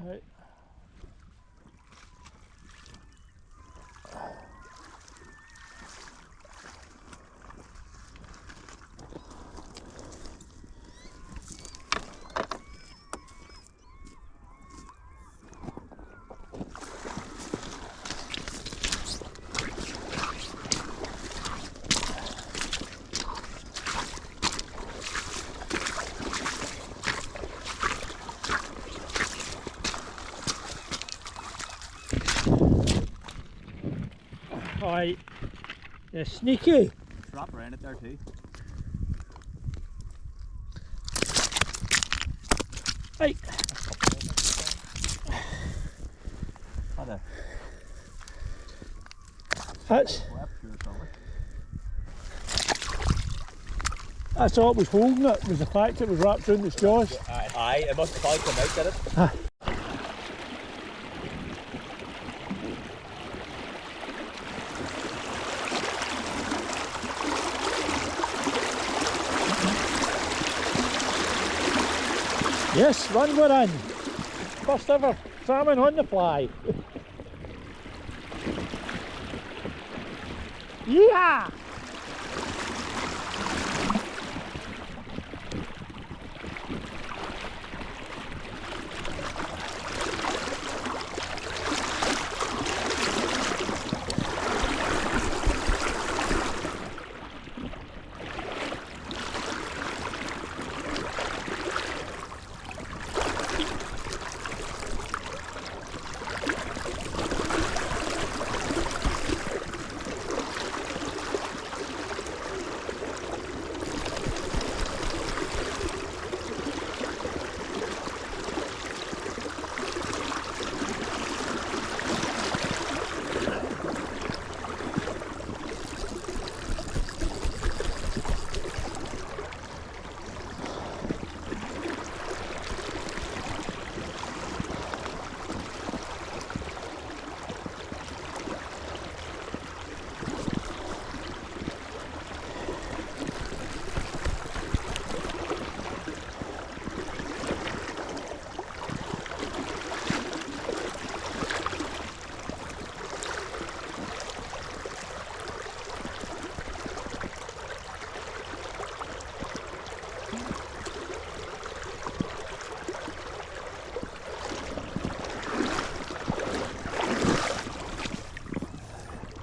Right. Alright, yeah, sneaky. Wrap around it there too. Right. That's all it was holding it, was the fact it was wrapped around its jaws. Aye, it must have probably come out, did it? Yes, run we're in. First ever salmon on the fly. Yeah!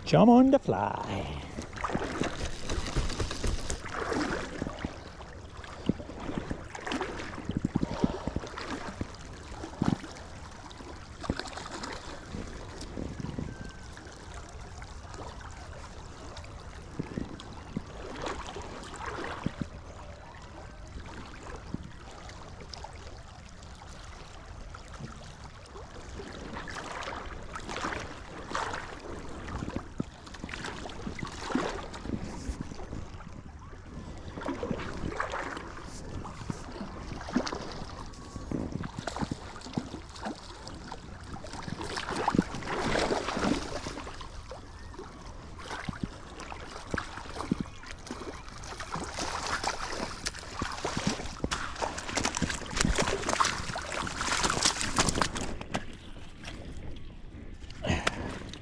Jump on the fly.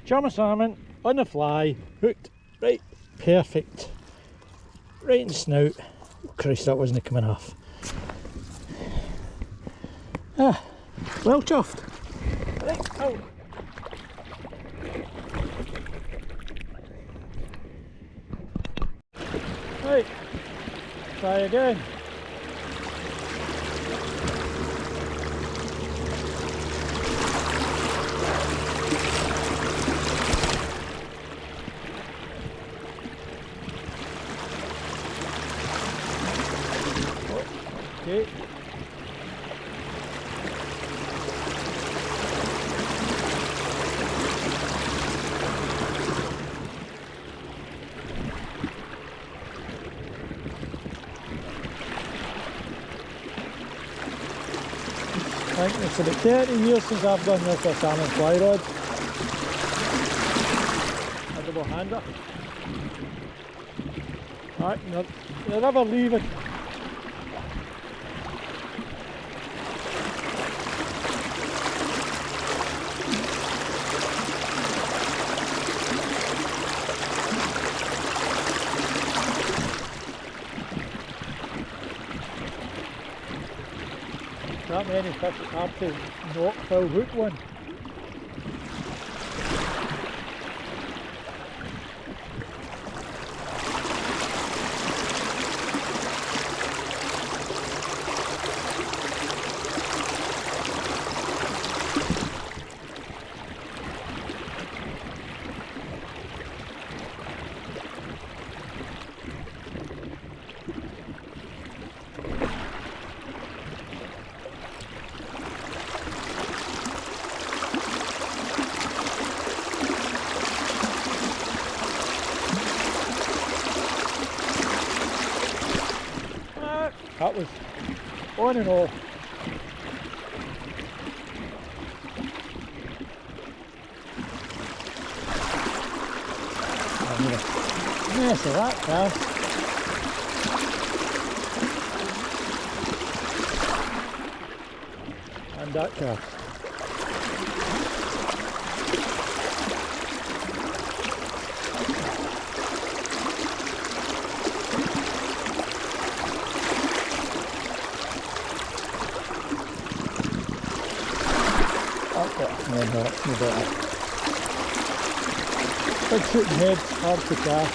Jump a salmon on the fly, hooked, right, perfect, right in the snout. Christ, that wasn't coming off. Ah, well chuffed. Right, out. Right, try again. Okay. I think it's about 30 years since I've done this with salmon fly rod. A double hander. Alright, you'll never leave it. that many fish, it's hard to not full hook one. That was on and off. I made a mess of that cast. And that cast. No, that's no better. Big shooting head, hard to cast.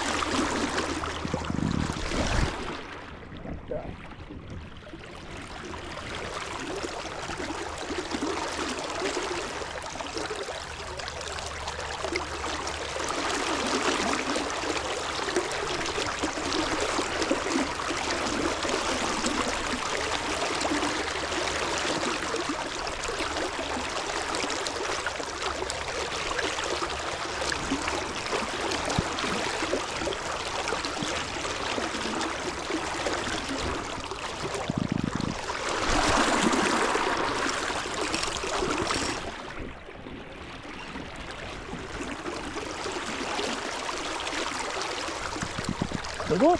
There we go.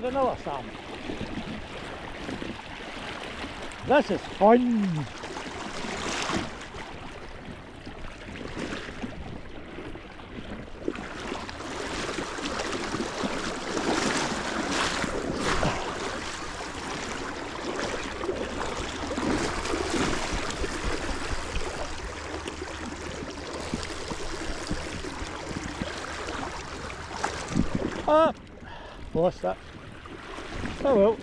Vanilla salmon. This is fun. Ah, lost that. Oh well.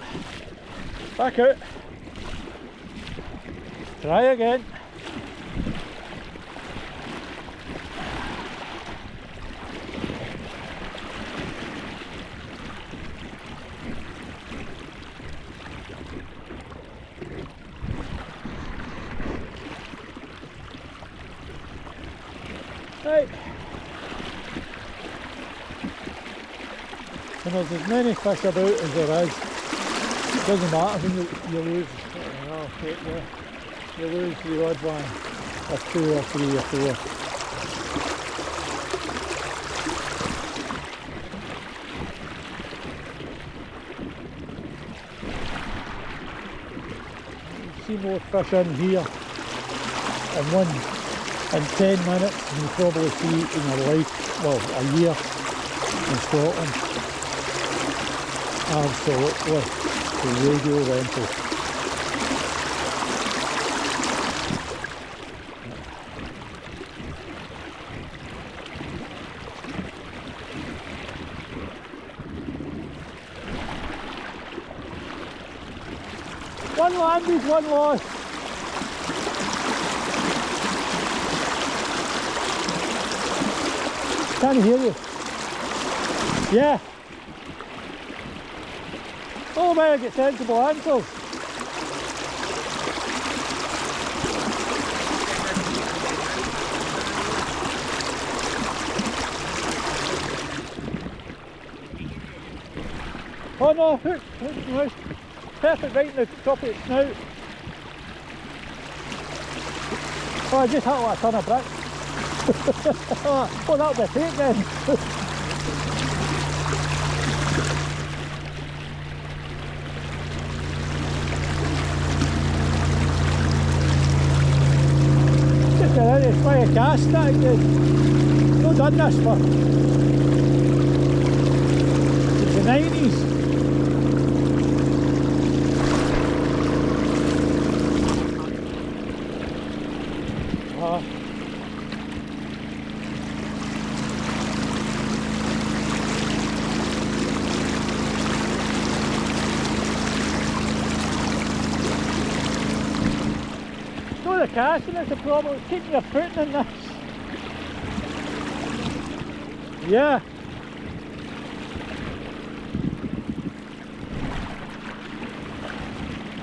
Back out. Try again. Right. And there's as many fish about as there is. It doesn't matter when you lose, you lose the odd one, or two or three or four. You see more fish in here in 10 minutes than you probably see in your life, well, a year in Scotland. Absolutely, the radio rental. One landed, one lost. Can't hear you. Yeah. Oh man, I get sensible answers. Oh no, hook was perfect right in the top of its snout. Oh, I just hit like a ton of bricks. Oh, that'll be a take then. It's quite a cast that good. Not done this for since the 90s. casting is the problem, it's keeping your footing in this. Yeah.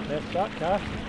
Let's that cast.